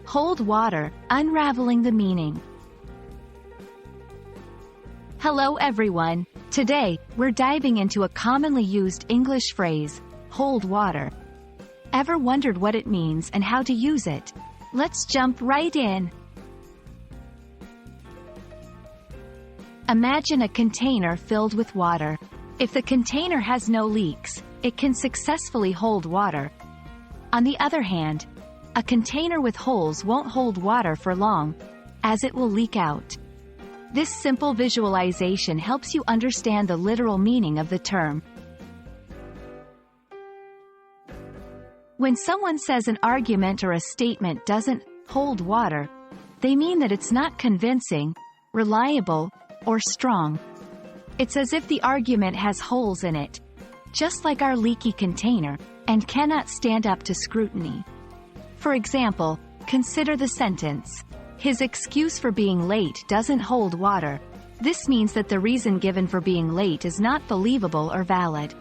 Hold water, unraveling the meaning. Hello everyone. Today, we're diving into a commonly used English phrase, hold water. Ever wondered what it means and how to use it? Let's jump right in. Imagine a container filled with water. If the container has no leaks, it can successfully hold water. On the other hand, a container with holes won't hold water for long, as it will leak out. This simple visualization helps you understand the literal meaning of the term. When someone says an argument or a statement doesn't hold water, they mean that it's not convincing, reliable, or strong. It's as if the argument has holes in it, just like our leaky container, and cannot stand up to scrutiny. For example, consider the sentence, "His excuse for being late doesn't hold water." This means that the reason given for being late is not believable or valid.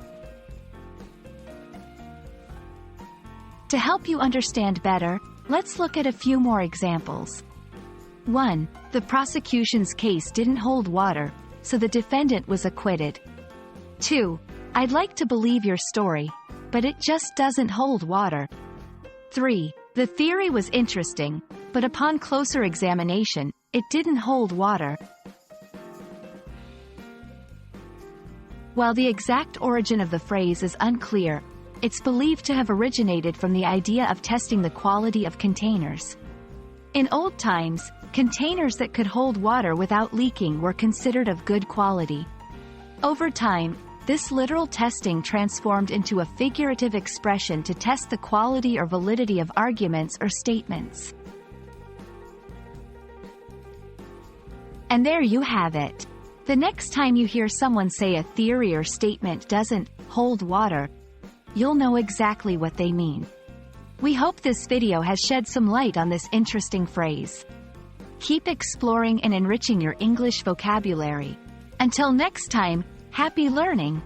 To help you understand better, let's look at a few more examples. 1. The prosecution's case didn't hold water, so the defendant was acquitted. 2. I'd like to believe your story, but it just doesn't hold water. 3. The theory was interesting, but upon closer examination, it didn't hold water. While the exact origin of the phrase is unclear, it's believed to have originated from the idea of testing the quality of containers. In old times, containers that could hold water without leaking were considered of good quality. Over time, this literal testing transformed into a figurative expression to test the quality or validity of arguments or statements. And there you have it. The next time you hear someone say a theory or statement doesn't hold water, you'll know exactly what they mean. We hope this video has shed some light on this interesting phrase. Keep exploring and enriching your English vocabulary. Until next time, happy learning!